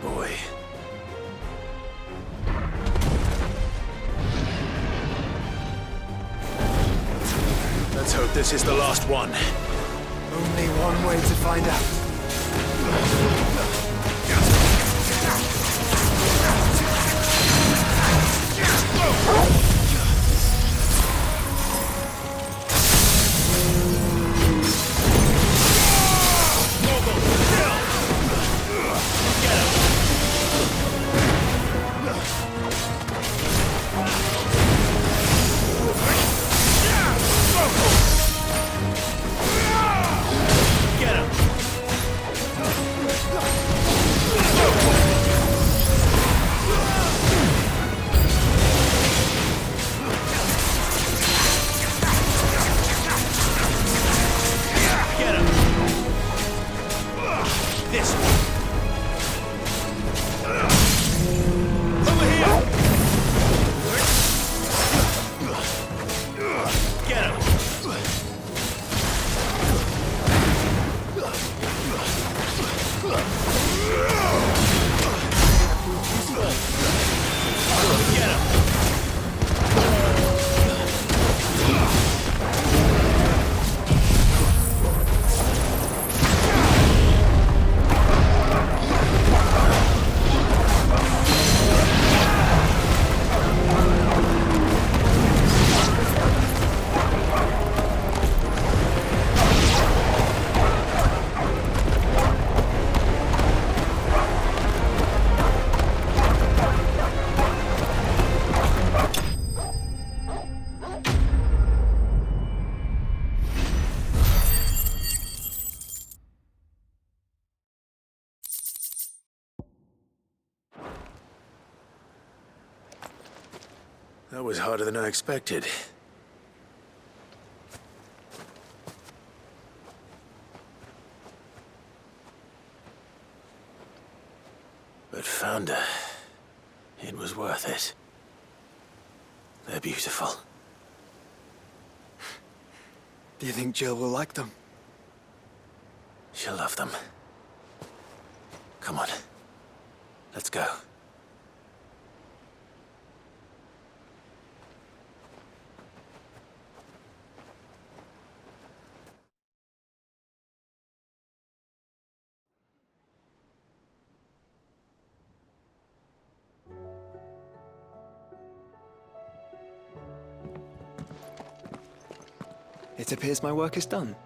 boy. Let's hope this is the last one. Only one way to find out. That was harder than I expected. But Founder, it was worth it. They're beautiful. Do you think Jill will like them? She'll love them. Come on. Let's go. It appears my work is done.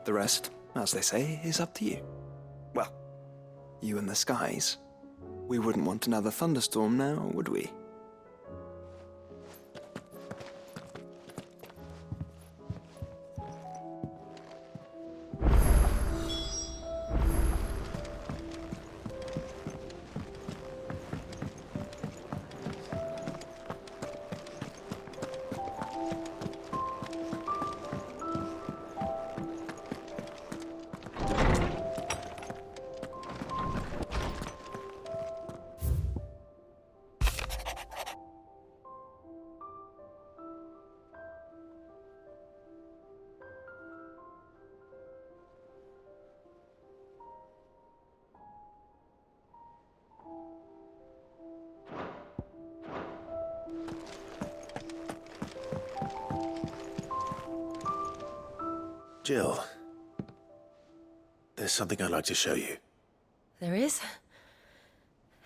The rest, as they say, is up to you. Well, you and the skies. We wouldn't want another thunderstorm now, would we? Jill, there's something I'd like to show you. There is?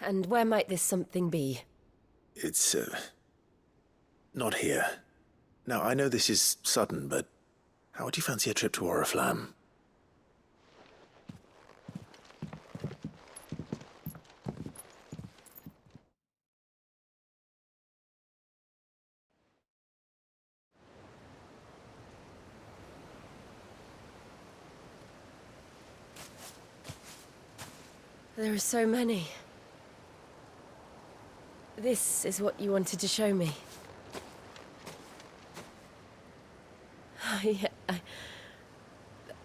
And where might this something be? It's, not here. Now, I know this is sudden, but how would you fancy a trip to Oriflamme? There are so many. This is what you wanted to show me.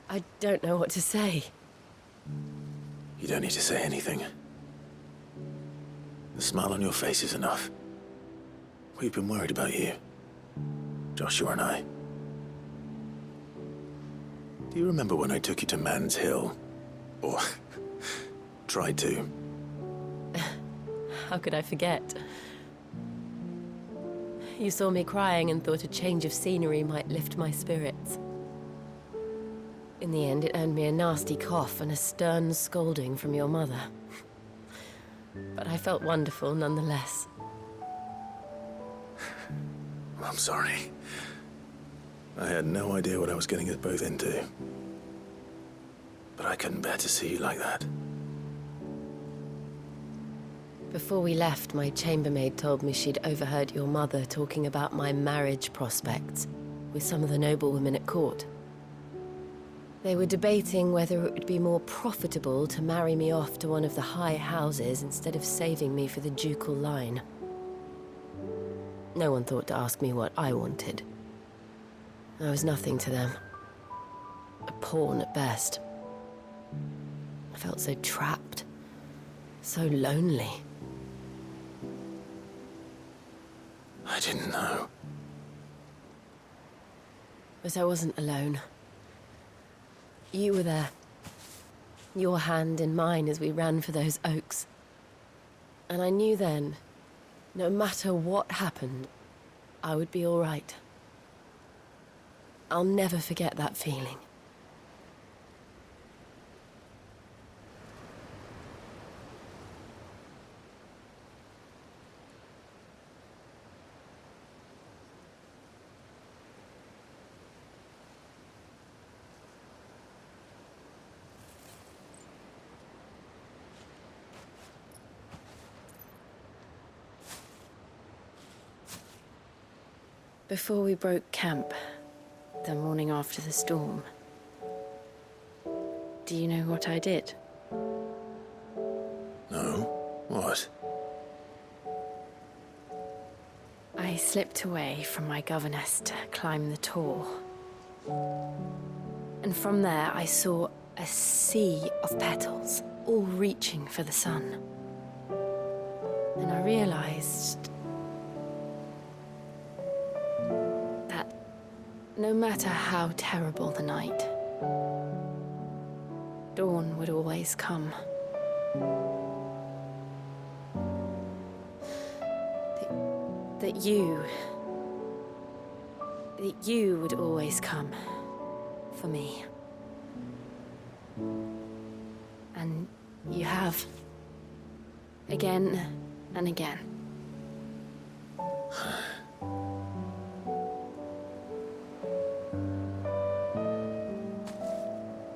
I don't know what to say. You don't need to say anything. The smile on your face is enough. We've been worried about you, Joshua and I. Do you remember when I took you to Man's Hill? Or tried to? How could I forget? You saw me crying and thought a change of scenery might lift my spirits. In the end, it earned me a nasty cough and a stern scolding from your mother. But I felt wonderful nonetheless. I'm sorry. I had no idea what I was getting us both into. But I couldn't bear to see you like that. Before we left, my chambermaid told me she'd overheard your mother talking about my marriage prospects with some of the noblewomen at court. They were debating whether it would be more profitable to marry me off to one of the high houses instead of saving me for the ducal line. No one thought to ask me what I wanted. I was nothing to them. A pawn at best. I felt so trapped, so lonely. I didn't know. But I wasn't alone. You were there. Your hand in mine as we ran for those oaks. And I knew then, no matter what happened, I would be all right. I'll never forget that feeling. Before we broke camp, the morning after the storm, do you know what I did? No? What? I slipped away from my governess to climb the tor. And from there I saw a sea of petals, all reaching for the sun. And I realized that no matter how terrible the night, dawn would always come. That you would always come for me. And you have. Again and again.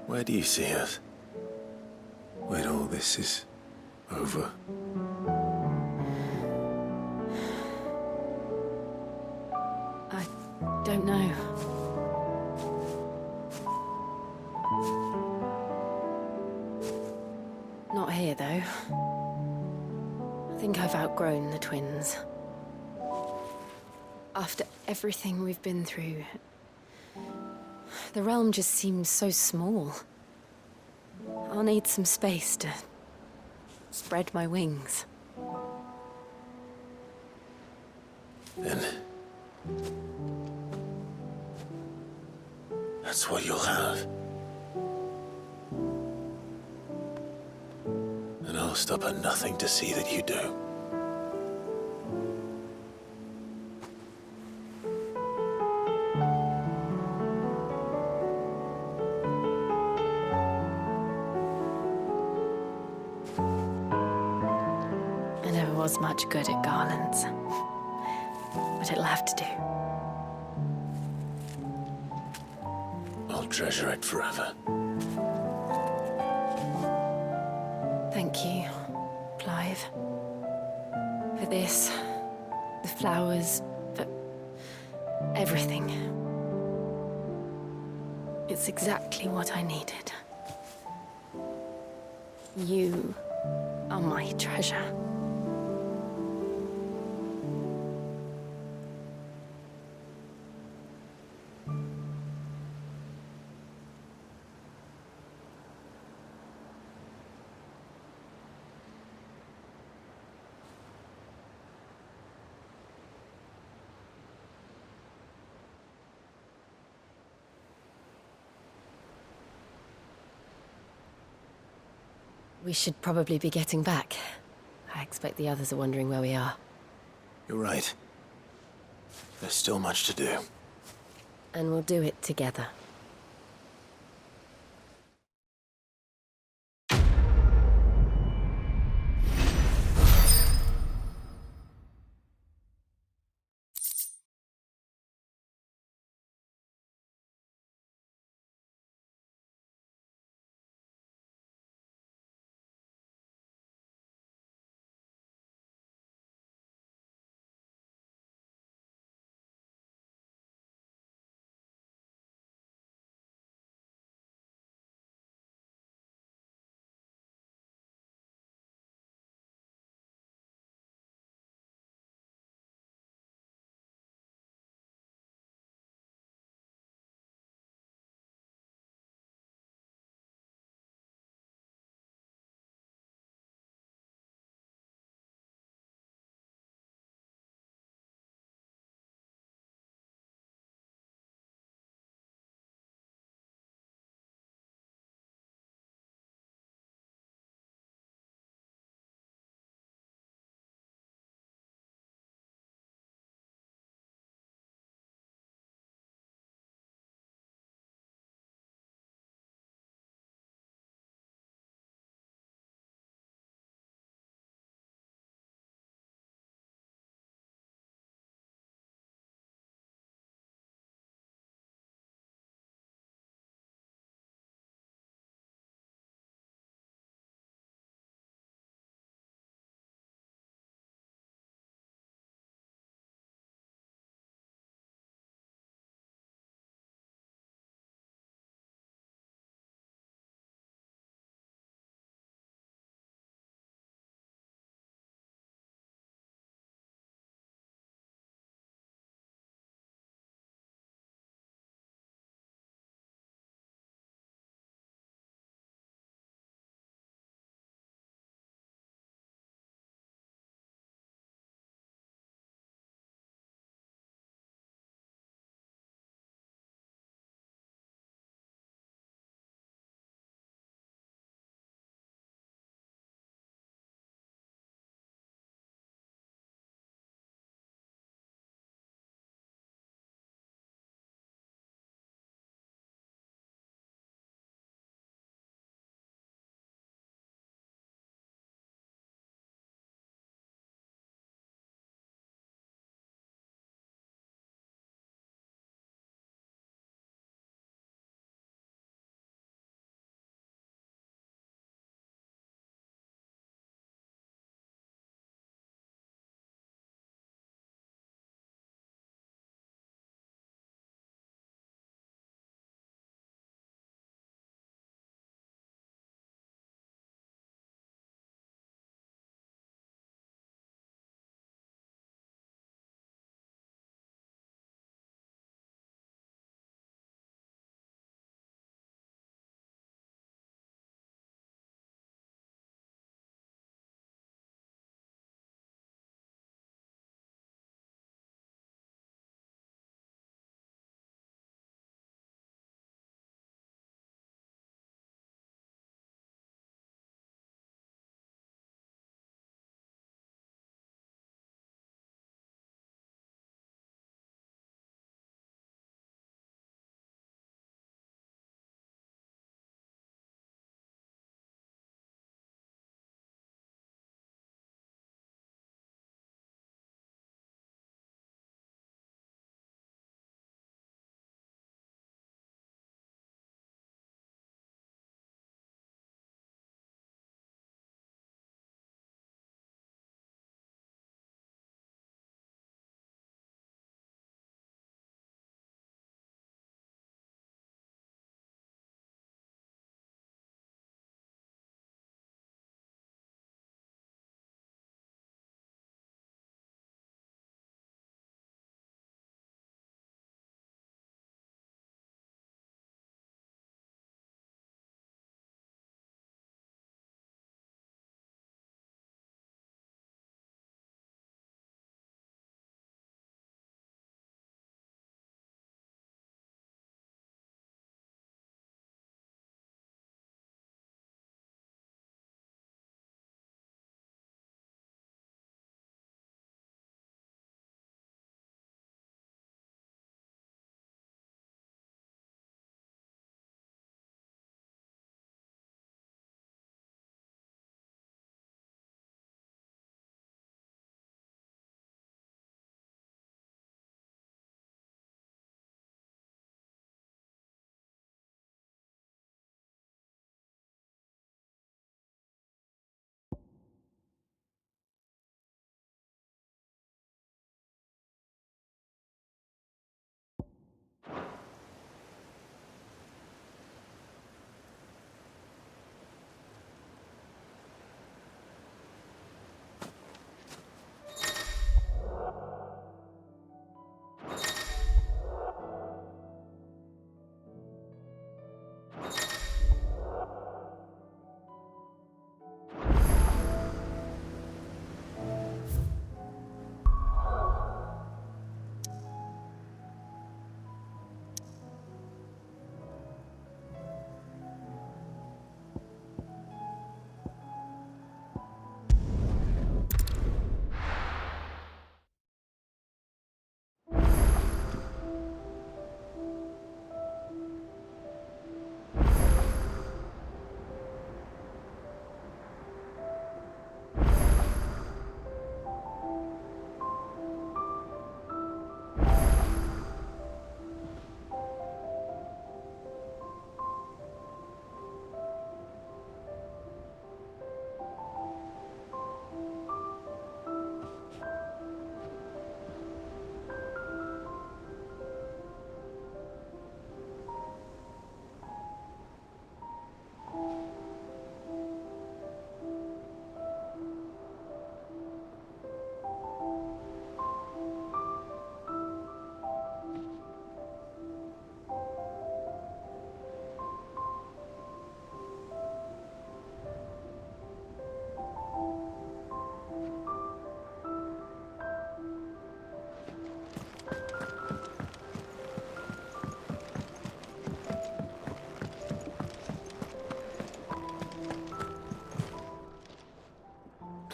Where do you see us? When all this is over? I don't know. Not here, though. I think I've outgrown the twins. After everything we've been through, the realm just seems so small. I'll need some space to spread my wings. Then that's what you'll have. And I'll stop at nothing to see that you do. I never was much good at garlands, but it'll have to do. I'll treasure it forever. Thank you, Clive. For this, the flowers, for everything. It's exactly what I needed. You are my treasure. We should probably be getting back. I expect the others are wondering where we are. You're right. There's still much to do. And we'll do it together.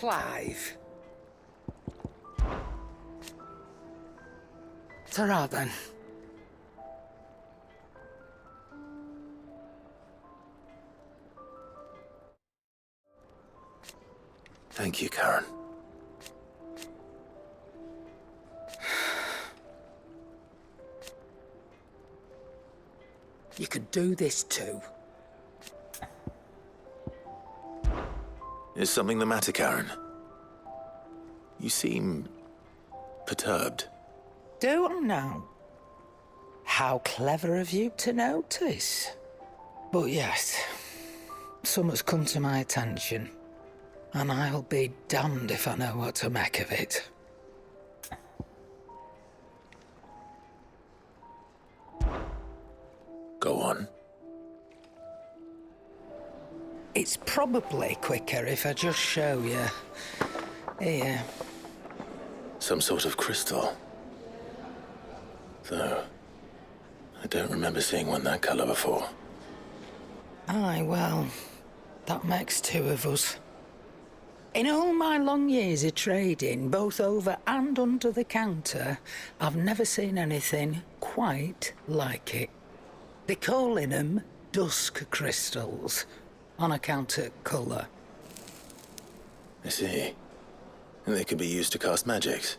Clive. Ta-ra then. Thank you, Karen. You could do this too. Is something the matter, Karen? You seem perturbed. Do I know? How clever of you to notice. But yes, something's come to my attention, and I'll be damned if I know what to make of it. Go on. It's probably quicker if I just show you. Here. Some sort of crystal. Though, I don't remember seeing one that colour before. Aye, well, that makes two of us. In all my long years of trading, both over and under the counter, I've never seen anything quite like it. They're calling them dusk crystals, on account of colour. I see. And they can be used to cast magics.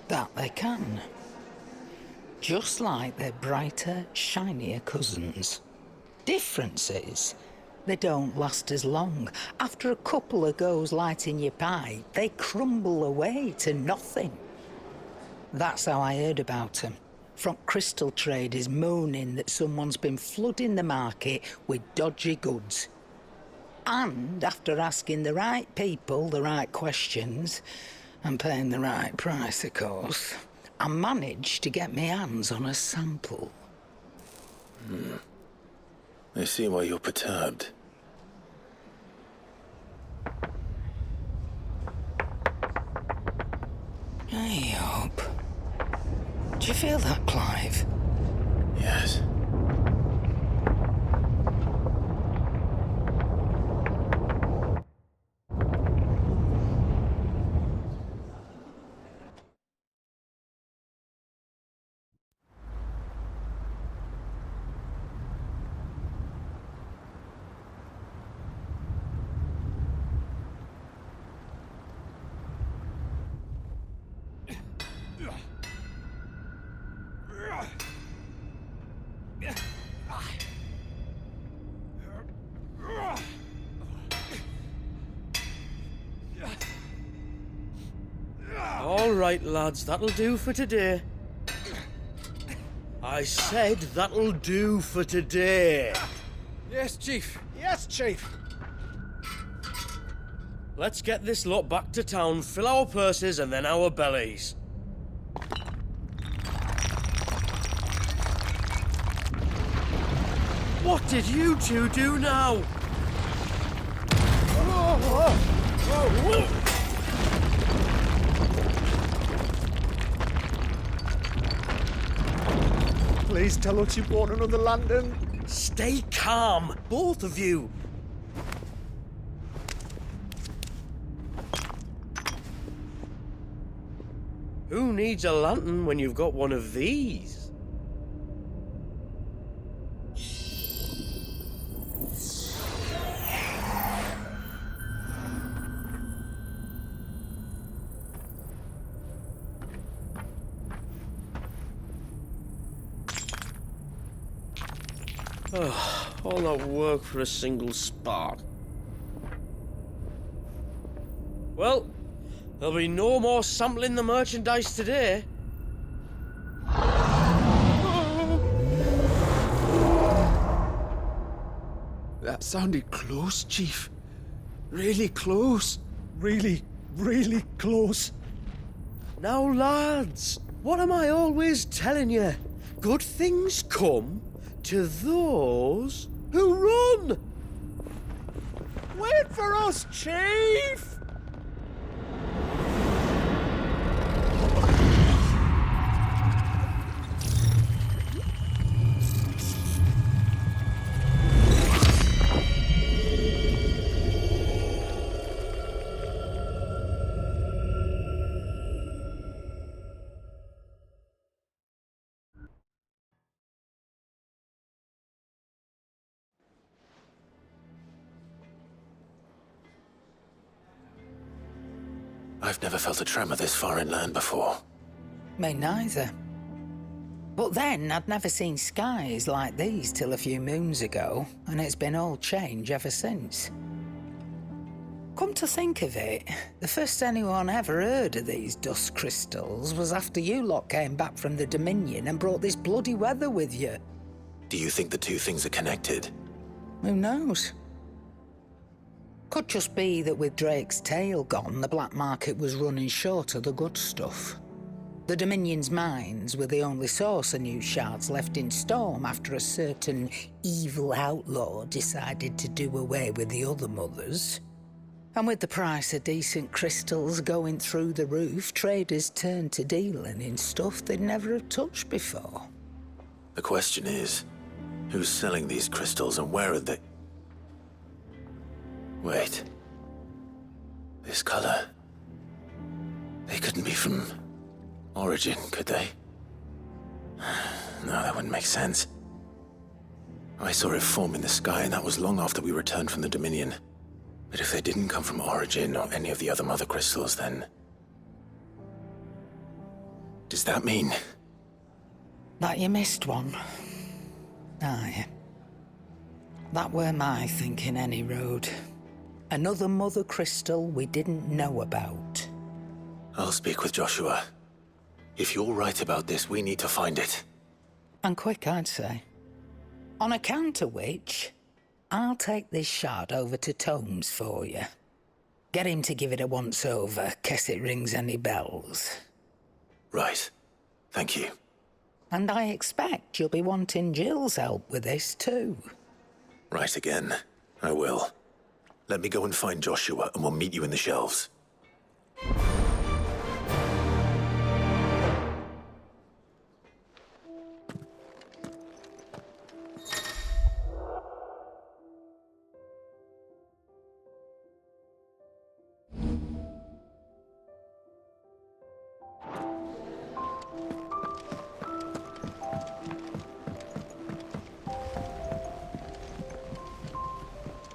That they can. Just like their brighter, shinier cousins. Difference is, they don't last as long. After a couple of goes lighting your pipe, they crumble away to nothing. That's how I heard about them. From crystal traders moaning that someone's been flooding the market with dodgy goods. And after asking the right people the right questions, and paying the right price, of course, I managed to get my hands on a sample. I see why you're perturbed. Hey, Hope. Do you feel that, Clive? Yes. All right, lads, that'll do for today. I said that'll do for today. Yes, Chief. Yes, Chief. Let's get this lot back to town, fill our purses and then our bellies. What did you two do now? Please tell us you bought another lantern. Stay calm, both of you. Who needs a lantern when you've got one of these? All that work for a single spark. Well, there'll be no more sampling the merchandise today. That sounded close, Chief. Really close. Really, really close. Now, lads, what am I always telling you? Good things come to those who run! Wait for us, Chief! I've never felt a tremor this far inland before. Me neither. But then, I'd never seen skies like these till a few moons ago, and it's been all change ever since. Come to think of it, the first anyone ever heard of these dust crystals was after you lot came back from the Dominion and brought this bloody weather with you. Do you think the two things are connected? Who knows? Could just be that with Drake's tail gone, the black market was running short of the good stuff. The Dominion's mines were the only source of new shards left in Storm after a certain evil outlaw decided to do away with the other mothers. And with the price of decent crystals going through the roof, traders turned to dealing in stuff they'd never have touched before. The question is, who's selling these crystals and where are they? Wait. This color. They couldn't be from Origin, could they? No, that wouldn't make sense. I saw it form in the sky, and that was long after we returned from the Dominion. But if they didn't come from Origin or any of the other mother crystals, then... does that mean... That you missed one? Aye. That were my thinking, any road. Another mother crystal we didn't know about. I'll speak with Joshua. If you're right about this, we need to find it. And quick, I'd say. On account of which, I'll take this shard over to Tomes for you. Get him to give it a once-over, case it rings any bells. Right. Thank you. And I expect you'll be wanting Jill's help with this, too. Right again. I will. Let me go and find Joshua, and we'll meet you in the shelves.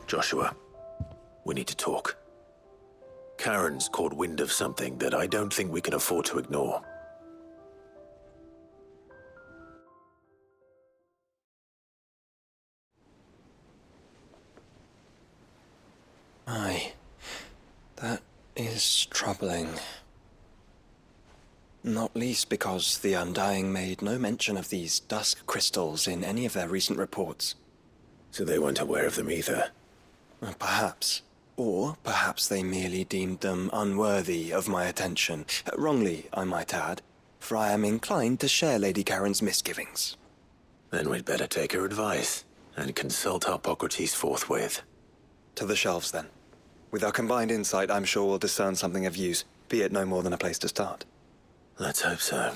Joshua, we need to talk. Karen's caught wind of something that I don't think we can afford to ignore. Aye. That is troubling. Not least because the Undying made no mention of these dusk crystals in any of their recent reports. So they weren't aware of them either. Perhaps. Or perhaps they merely deemed them unworthy of my attention. Wrongly, I might add, for I am inclined to share Lady Karen's misgivings. Then we'd better take her advice and consult Hippocrates forthwith. To the shelves, then. With our combined insight, I'm sure we'll discern something of use, be it no more than a place to start. Let's hope so.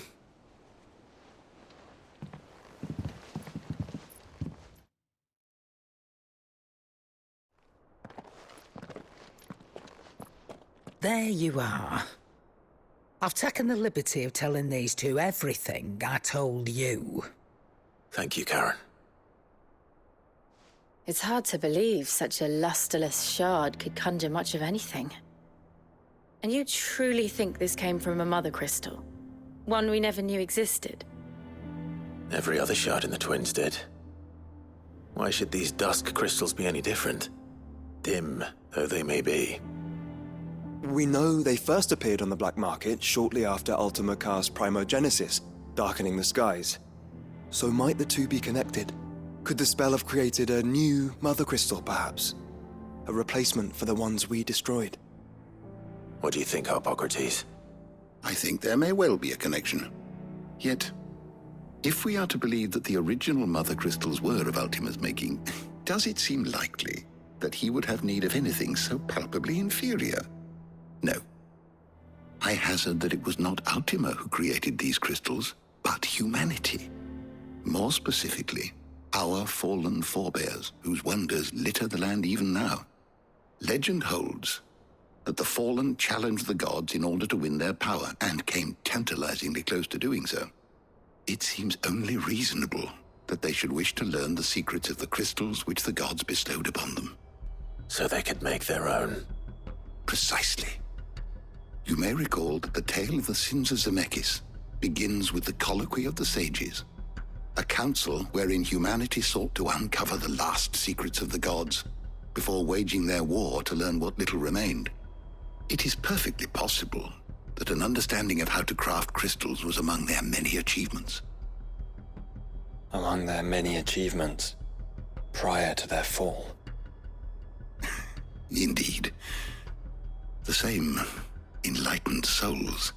There you are. I've taken the liberty of telling these two everything I told you. Thank you, Karen. It's hard to believe such a lusterless shard could conjure much of anything. And you truly think this came from a mother crystal? One we never knew existed? Every other shard in the Twins did. Why should these dusk crystals be any different? Dim though they may be. We know they first appeared on the black market shortly after Ultima Car's primogenesis, darkening the skies. So might the two be connected? Could the spell have created a new mother crystal, perhaps? A replacement for the ones we destroyed? What do you think, Hippocrates? I think there may well be a connection. Yet, if we are to believe that the original mother crystals were of Ultima's making, does it seem likely that he would have need of anything so palpably inferior? No. I hazard that it was not Ultima who created these crystals, but humanity. More specifically, our fallen forebears, whose wonders litter the land even now. Legend holds that the fallen challenged the gods in order to win their power, and came tantalizingly close to doing so. It seems only reasonable that they should wish to learn the secrets of the crystals which the gods bestowed upon them. So they could make their own. Precisely. You may recall that the tale of the sins of Zemeckis begins with the colloquy of the sages, a council wherein humanity sought to uncover the last secrets of the gods before waging their war to learn what little remained. It is perfectly possible that an understanding of how to craft crystals was among their many achievements. Among their many achievements, prior to their fall. Indeed. The same enlightened souls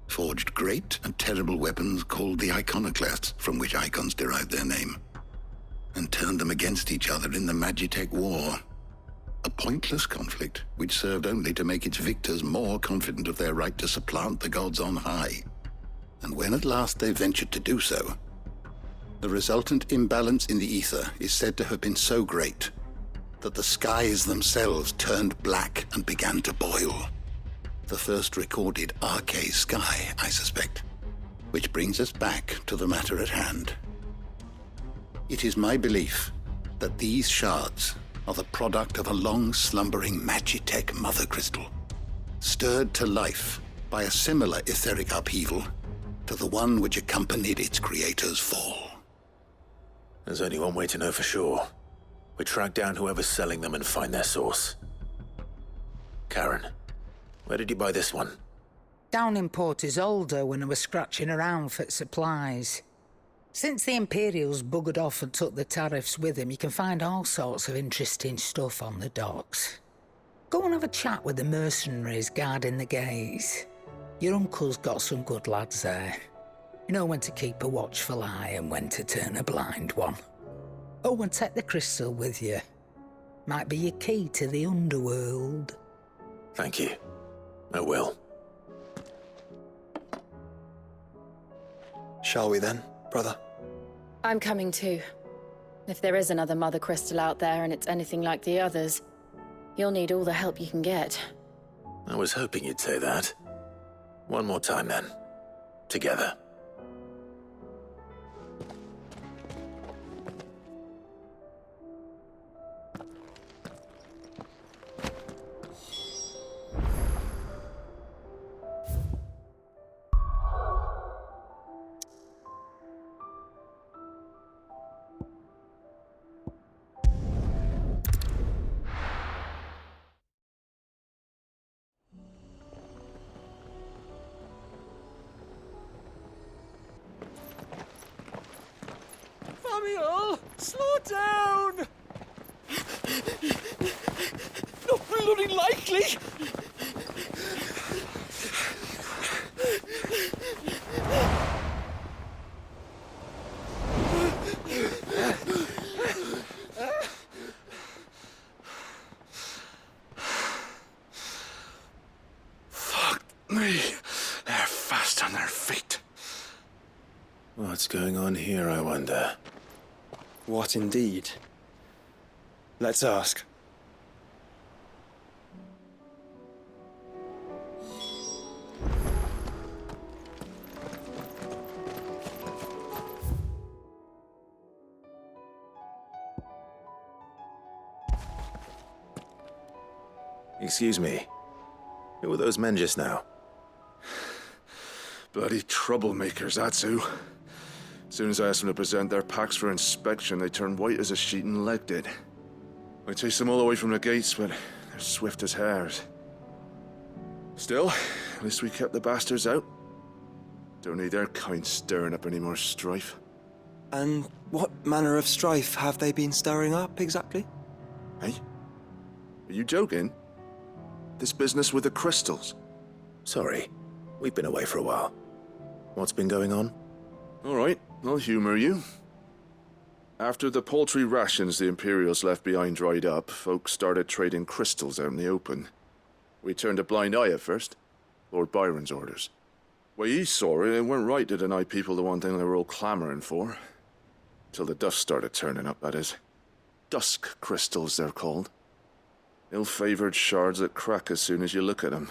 forged great and terrible weapons called the iconoclasts, from which icons derived their name, and turned them against each other in the Magitech War. A pointless conflict which served only to make its victors more confident of their right to supplant the gods on high. And when at last they ventured to do so, the resultant imbalance in the ether is said to have been so great that the skies themselves turned black and began to boil. The first recorded arcane sky, I suspect. Which brings us back to the matter at hand. It is my belief that these shards are the product of a long-slumbering Magitech mother crystal, stirred to life by a similar etheric upheaval to the one which accompanied its creator's fall. There's only one way to know for sure. We track down whoever's selling them and find their source. Karen, where did you buy this one? Down in Port Isolde when I was scratching around for supplies. Since the Imperials buggered off and took the tariffs with them, you can find all sorts of interesting stuff on the docks. Go and have a chat with the mercenaries guarding the gates. Your uncle's got some good lads there. You know when to keep a watchful eye and when to turn a blind one. Oh, and take the crystal with you. Might be your key to the underworld. Thank you. I will. Shall we then, brother? I'm coming too. If there is another mother crystal out there and it's anything like the others, you'll need all the help you can get. I was hoping you'd say that. One more time then. Together. Samuel, slow down! Not bloody likely! Fuck me. They're fast on their feet. What's going on here, I wonder? What indeed? Let's ask. Excuse me. Who were those men just now? Bloody troublemakers, that's who. As soon as I asked them to present their packs for inspection, they turned white as a sheet and legged it. I chased them all away from the gates, but they're swift as hares. Still, at least we kept the bastards out. Don't need their kind stirring up any more strife. And what manner of strife have they been stirring up, exactly? Hey? Are you joking? This business with the crystals? Sorry. We've been away for a while. What's been going on? All right, I'll humor you. After the paltry rations the Imperials left behind dried up, folks started trading crystals out in the open. We turned a blind eye at first. Lord Byron's orders. Way he saw it, it weren't right to deny people the one thing they were all clamoring for. Till the dust started turning up, that is. Dusk crystals, they're called. Ill-favored shards that crack as soon as you look at them.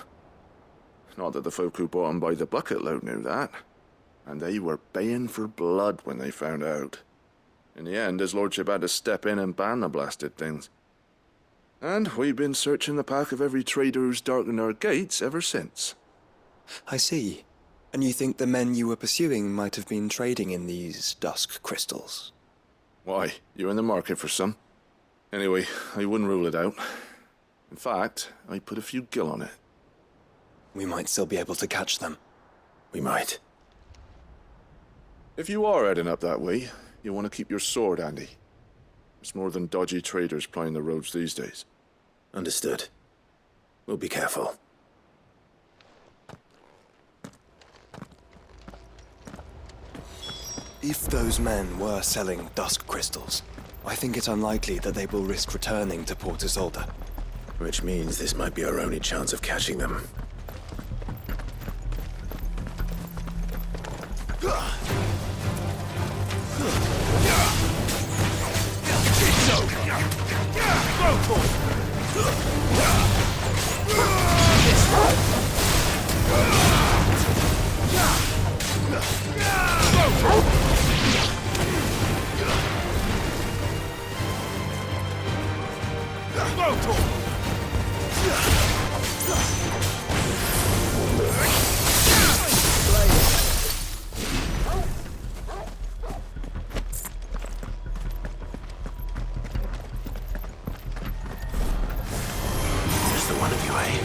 Not that the folk who bought them by the bucket load knew that. And they were baying for blood when they found out. In the end, his lordship had to step in and ban the blasted things. And we've been searching the pack of every trader who's darkened our gates ever since. I see. And you think the men you were pursuing might have been trading in these dusk crystals? Why? You're in the market for some? Anyway, I wouldn't rule it out. In fact, I put a few gil on it. We might still be able to catch them. We might. If you are heading up that way, you want to keep your sword handy. It's more than dodgy traders plying the roads these days. Understood. We'll be careful. If those men were selling dusk crystals, I think it's unlikely that they will risk returning to Port Isolde. Which means this might be our only chance of catching them. Just the one of you, eh?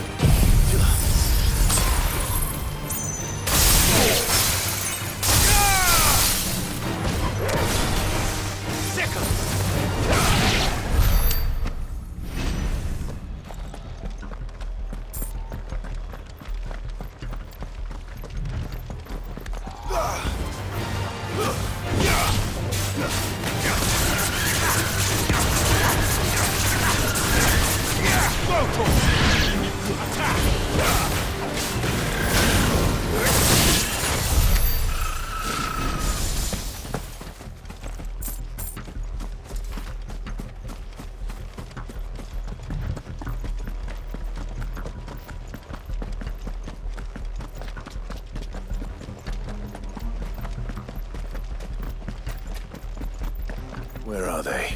Where are they?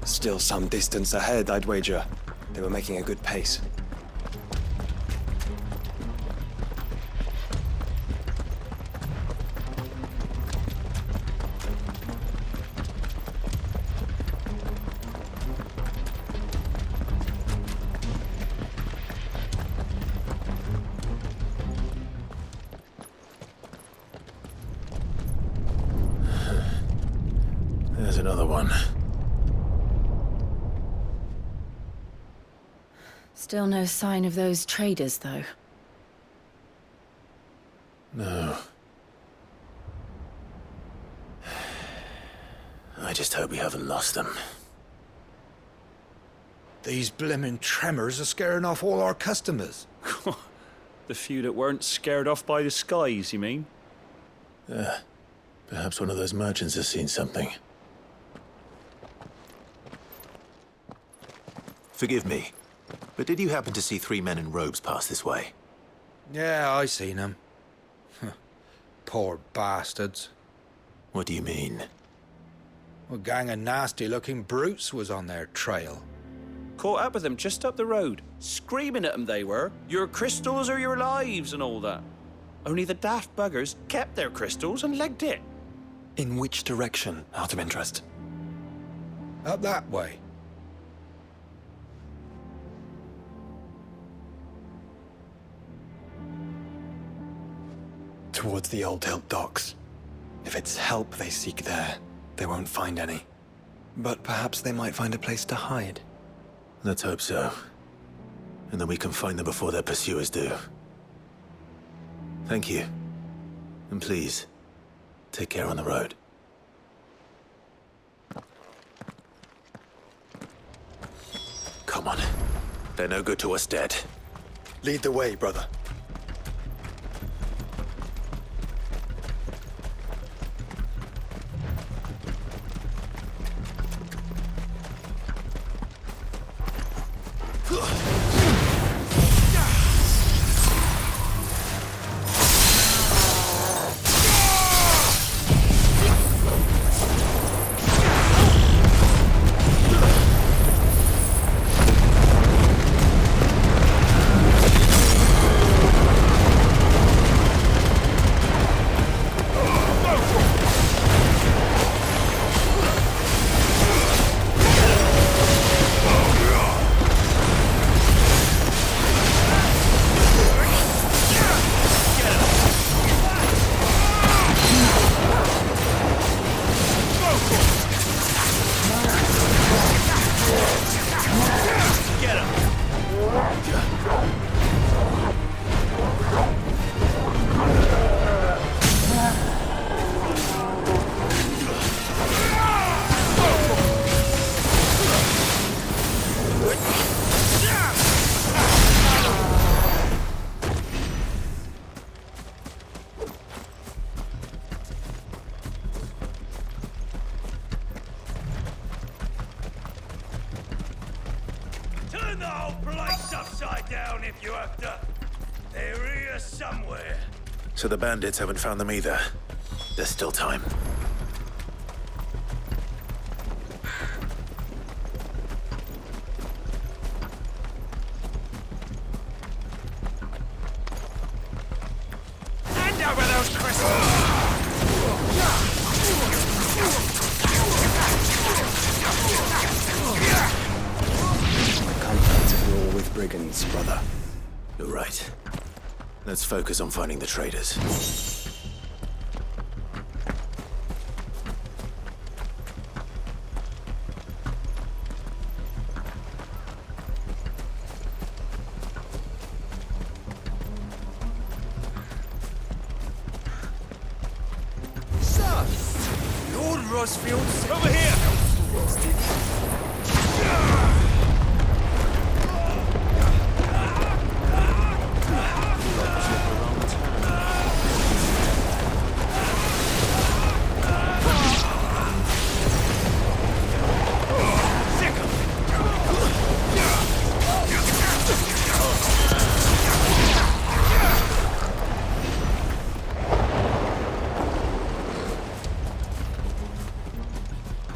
Still some distance ahead, I'd wager. They were making a good pace. There's another one. Still no sign of those traders, though. No. I just hope we haven't lost them. These blimmin' tremors are scaring off all our customers. The few that weren't scared off by the skies, you mean? Perhaps one of those merchants has seen something. Forgive me, but did you happen to see 3 men in robes pass this way? Yeah, I seen them. Poor bastards. What do you mean? A gang of nasty-looking brutes was on their trail. Caught up with them just up the road. Screaming at them they were. Your crystals or your lives and all that. Only the daft buggers kept their crystals and legged it. In which direction, out of interest? Up that way. Towards the Old Hilt docks. If it's help they seek there, they won't find any. But perhaps they might find a place to hide. Let's hope so. And then we can find them before their pursuers do. Thank you. And please, take care on the road. Come on. They're no good to us dead. Lead the way, brother. down if you have to. They're here somewhere. So the bandits haven't found them either. There's still time. Hand over those crystals! Contact war with brigands, brother. You're right. Let's focus on finding the traitors. Lord Rosfield, over here!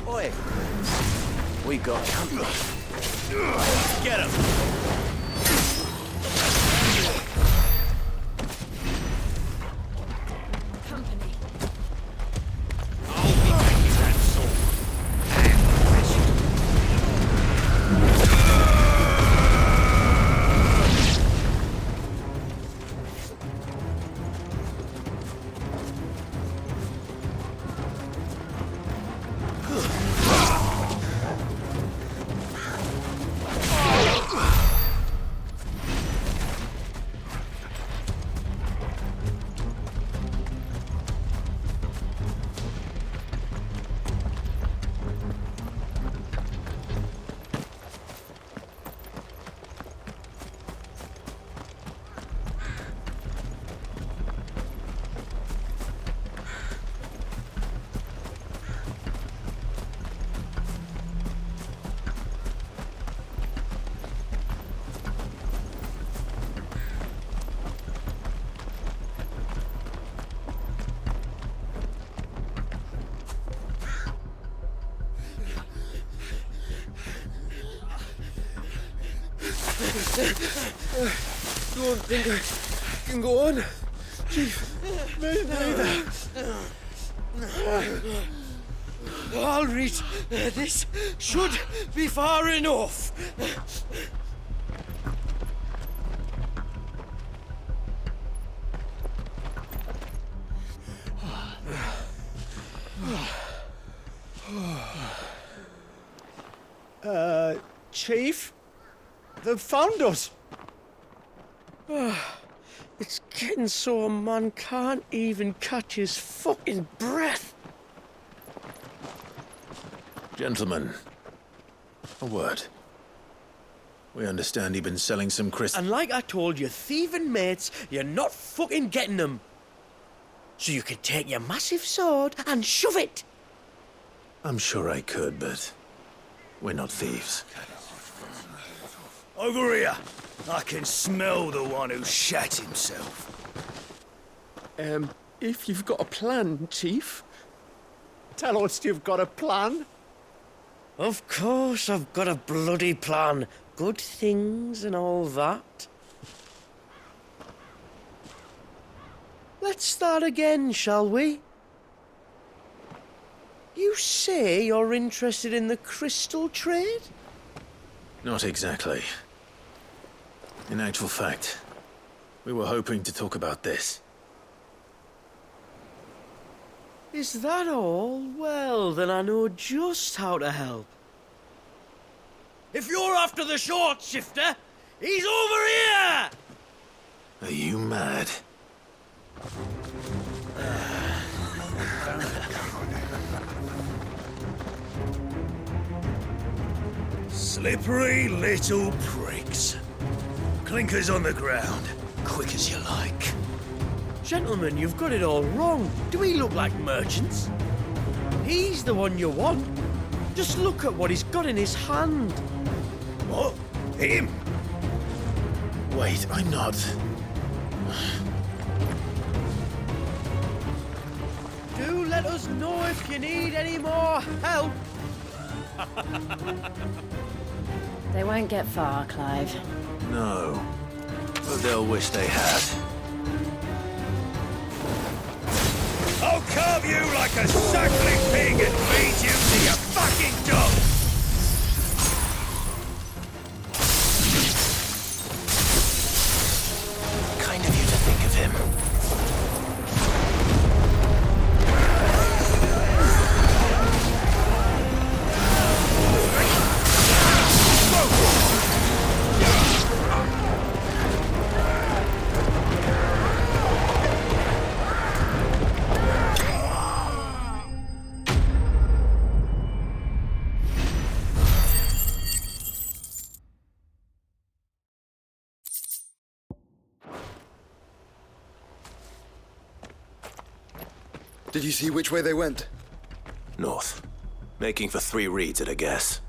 Oi, We got company. Get him! don't think I can go on. Chief, me neither. I'll reach. This should be far enough. Chief? They've found us. It's getting so a man can't even catch his fucking breath. Gentlemen, a word. We understand you've been selling some crystals. And like I told your thieving mates, you're not fucking getting them. So you could take your massive sword and shove it. I'm sure I could, but we're not thieves. Over here. I can smell the one who shat himself. If you've got a plan, Chief. Tell us you've got a plan. Of course I've got a bloody plan. Good things and all that. Let's start again, shall we? You say you're interested in the crystal trade? Not exactly. In actual fact, we were hoping to talk about this. Is that all? Well, then I know just how to help. If you're after the short shifter, he's over here! Are you mad? Slippery little pricks. Clinkers on the ground, quick as you like. Gentlemen, you've got it all wrong. Do we look like merchants? He's the one you want. Just look at what he's got in his hand. What? Him? Wait, I'm not... Do let us know if you need any more help. They won't get far, Clive. No. But they'll wish they had. I'll carve you like a suckling pig and feed you to your fucking dog! Kind of you to think of him. Did you see which way they went? North. Making for 3 reads at a guess.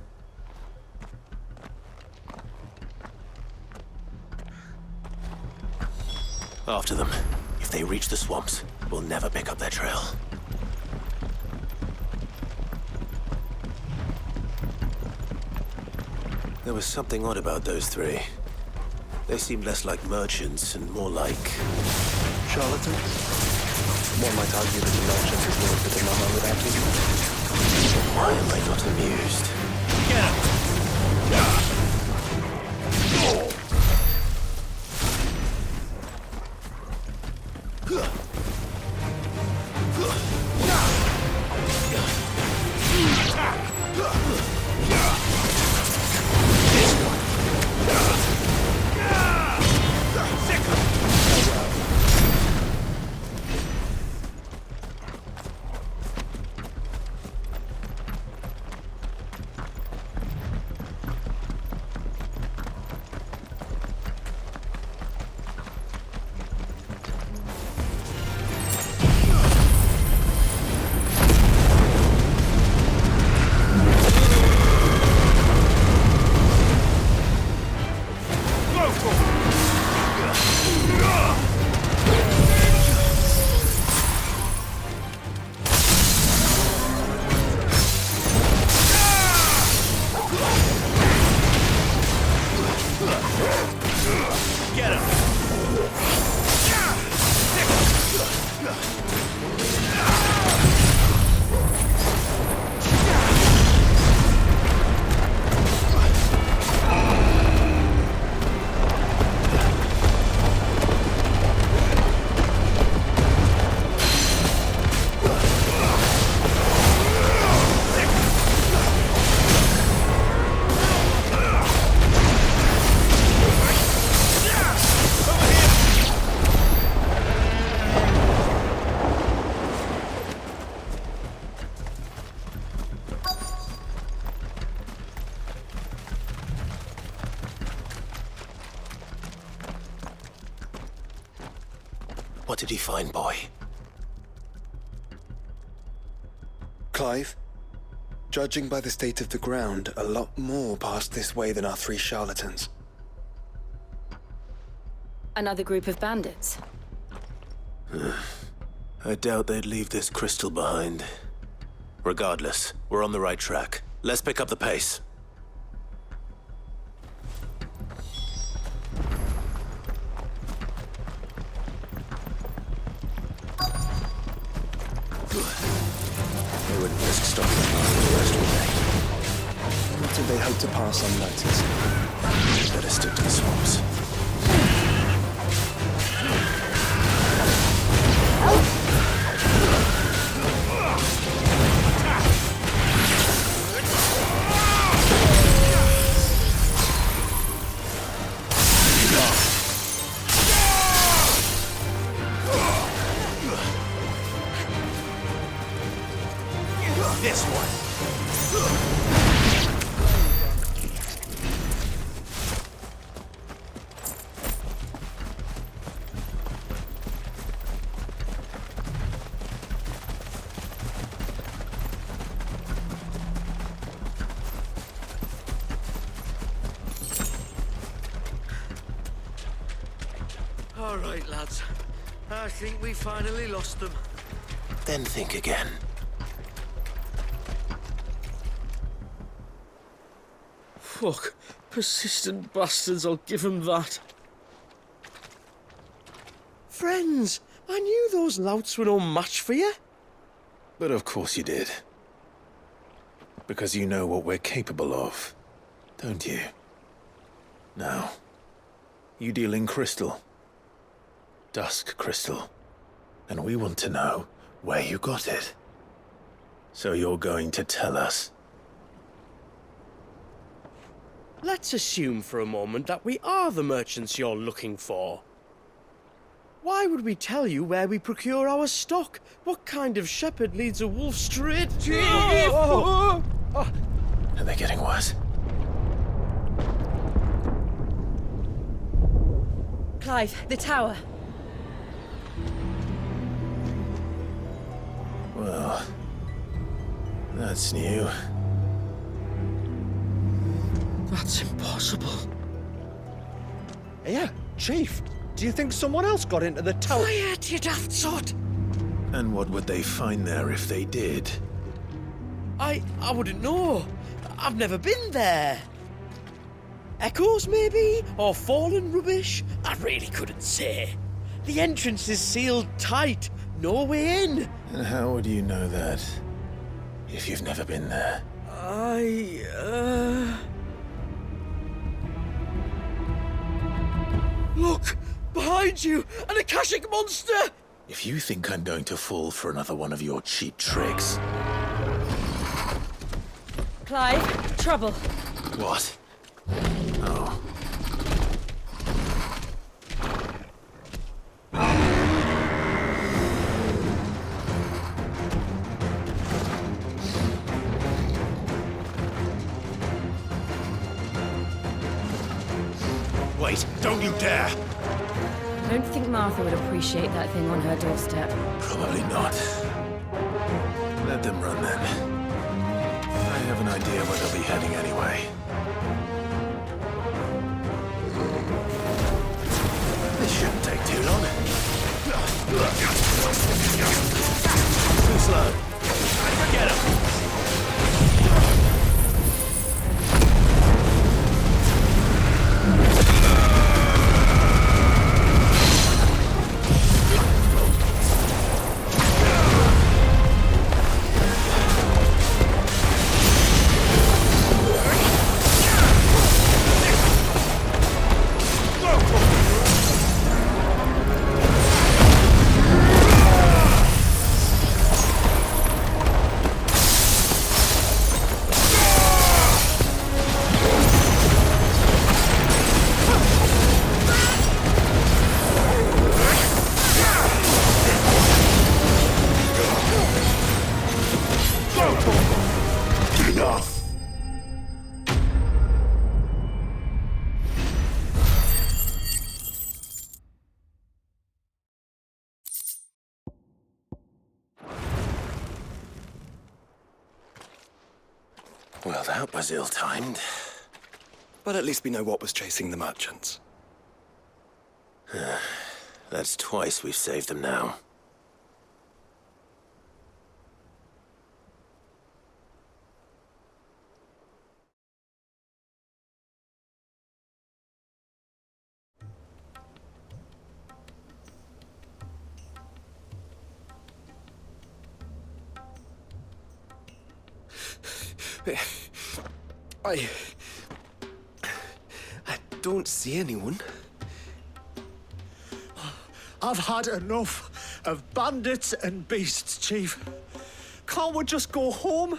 After them. If they reach the swamps, we'll never pick up their trail. There was something odd about those 3. They seemed less like merchants and more like... Charlatans? One might argue that the merchant is more of the dilemma without him. Why am I not amused? Get him! What did he find, boy? Clive, judging by the state of the ground, a lot more passed this way than our 3 charlatans. Another group of bandits. I doubt they'd leave this crystal behind. Regardless, we're on the right track. Let's pick up the pace. They wouldn't risk stopping the rest, would they? Not if they hope to pass unnoticed. Better stick to the swamps. This one. All right, lads. I think we finally lost them. Then think again. Fuck. Persistent bastards, I'll give them that. Friends, I knew those louts were no match for you. But of course you did. Because you know what we're capable of, don't you? Now, you deal in crystal. Dusk crystal. And we want to know where you got it. So you're going to tell us. Let's assume for a moment that we are the merchants you're looking for. Why would we tell you where we procure our stock? What kind of shepherd leads a wolf straight? Are they getting worse? Clive, the tower. Well, that's new. That's impossible. Yeah, Chief. Do you think someone else got into the tower? Quiet, you daft sot! And what would they find there if they did? I wouldn't know. I've never been there. Echoes, maybe? Or fallen rubbish? I really couldn't say. The entrance is sealed tight. No way in. And how would you know that? If you've never been there? Look! Behind you! An Akashic monster! If you think I'm going to fall for another one of your cheap tricks... Clive, trouble. What? Oh. Wait, don't you dare! I don't think Martha would appreciate that thing on her doorstep. Probably not. Let them run then. I have an idea where they'll be heading anyway. This shouldn't take too long. Too slow. Forget him. Well, that was ill-timed. But at least we know what was chasing the merchants. That's twice we've saved them now. I don't see anyone. I've had enough of bandits and beasts, Chief. Can't we just go home?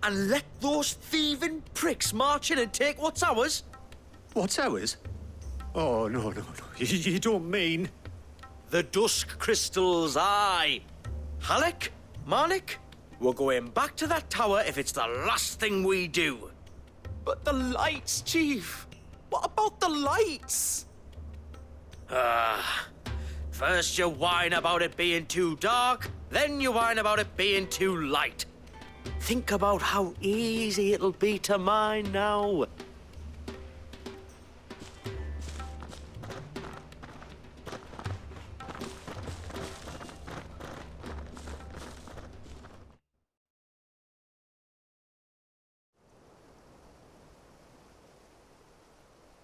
And let those thieving pricks march in and take what's ours? What's ours? Oh, no. You don't mean... The dusk crystals, aye. Halleck, Marnik, we're going back to that tower if it's the last thing we do. But the lights, Chief. What about the lights? First you whine about it being too dark, then you whine about it being too light. Think about how easy it'll be to mine now.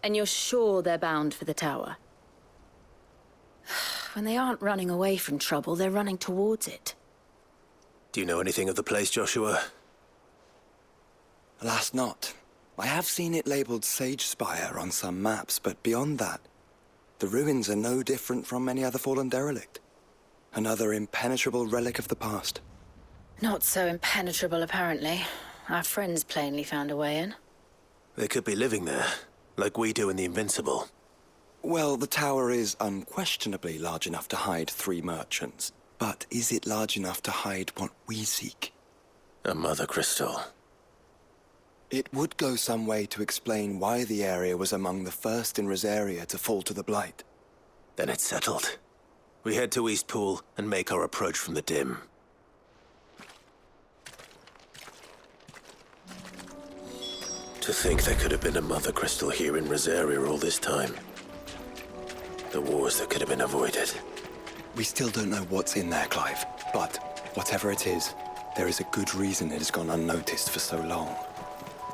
And you're sure they're bound for the tower? When they aren't running away from trouble, they're running towards it. Do you know anything of the place, Joshua? Alas, not. I have seen it labelled Sage Spire on some maps, but beyond that, the ruins are no different from any other fallen derelict. Another impenetrable relic of the past. Not so impenetrable, apparently. Our friends plainly found a way in. They could be living there, like we do in the Invincible. Well, the tower is unquestionably large enough to hide 3 merchants. But is it large enough to hide what we seek? A mother crystal. It would go some way to explain why the area was among the first in Rosaria to fall to the Blight. Then it's settled. We head to Eastpool and make our approach from the dim. To think there could have been a mother crystal here in Rosaria all this time. The wars that could have been avoided. We still don't know what's in there, Clive. But whatever it is, there is a good reason it has gone unnoticed for so long.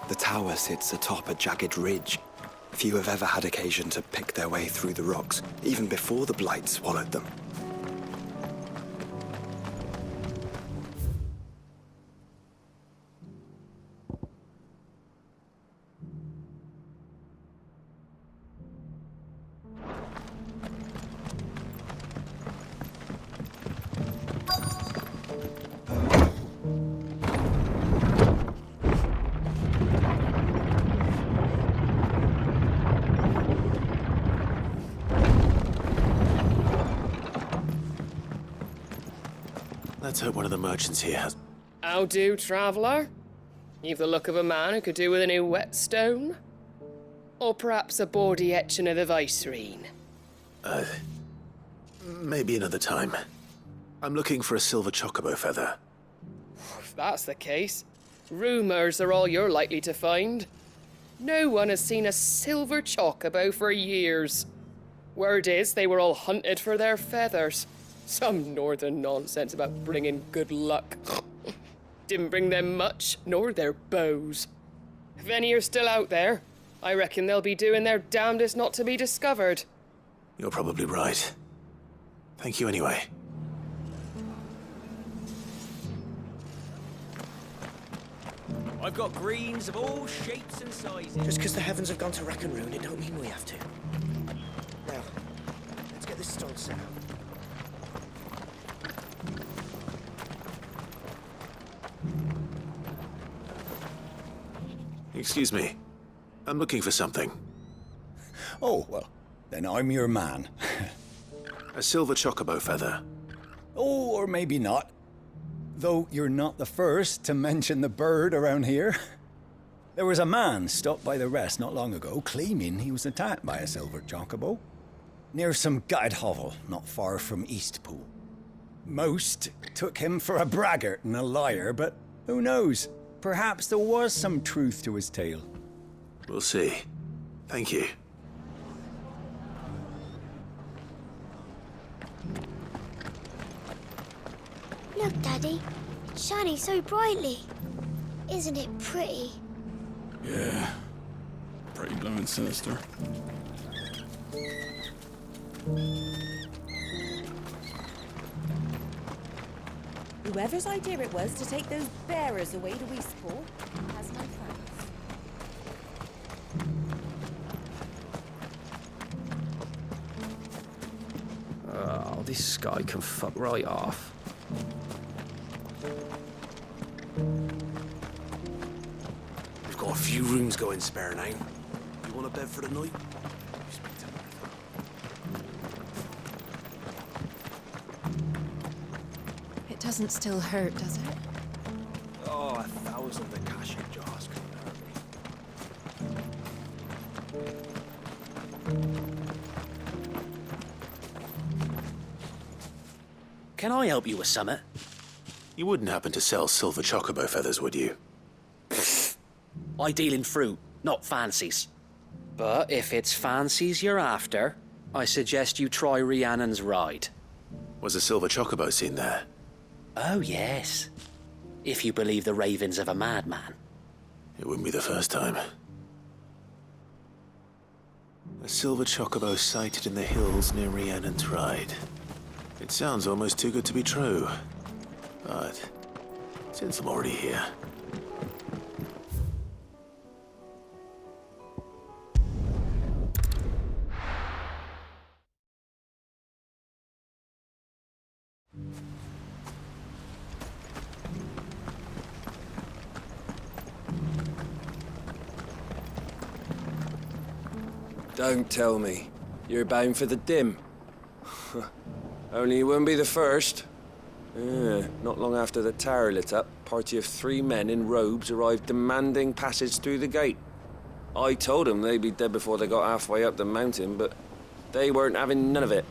The tower sits atop a jagged ridge. Few have ever had occasion to pick their way through the rocks, even before the Blight swallowed them. Let's hope one of the merchants here has... How do, traveller? You've the look of a man who could do with a new whetstone. Or perhaps a bawdy etching of the Vicerine. Maybe another time. I'm looking for a silver chocobo feather. If that's the case, rumours are all you're likely to find. No one has seen a silver chocobo for years. Word is they were all hunted for their feathers. Some northern nonsense about bringing good luck. Didn't bring them much, nor their bows. If any are still out there, I reckon they'll be doing their damnedest not to be discovered. You're probably right. Thank you anyway. I've got greens of all shapes and sizes. Just because the heavens have gone to rack and ruin, it don't mean we have to. Now, let's get this stone set out. Excuse me. I'm looking for something. Oh, well, then I'm your man. A silver chocobo feather. Oh, or maybe not. Though you're not the first to mention the bird around here. There was a man stopped by the rest not long ago claiming he was attacked by a silver chocobo near some gutted hovel not far from Eastpool. Most took him for a braggart and a liar, but who knows? Perhaps there was some truth to his tale. We'll see. Thank you. Look, Daddy. It's shining so brightly. Isn't it pretty? Yeah. Pretty blooming sinister. Whoever's idea it was to take those bearers away to Eastpool has my thanks. Oh, this guy can fuck right off. We've got a few rooms going spare now. You want a bed for the night? It doesn't still hurt, does it? Oh, 1,000 Akashic jars couldn't hurt me. Can I help you with summit? You wouldn't happen to sell silver chocobo feathers, would you? I deal in fruit, not fancies. But if it's fancies you're after, I suggest you try Rhiannon's ride. Was a silver chocobo seen there? Oh, yes. If you believe the ravings of a madman. It wouldn't be the first time. A silver chocobo sighted in the hills near Rhiannon's Ride. It sounds almost too good to be true. But since I'm already here... Don't tell me. You're bound for the dim. Only you wouldn't be the first. Not long after the tower lit up, a party of 3 men in robes arrived demanding passage through the gate. I told them they'd be dead before they got halfway up the mountain, but they weren't having none of it.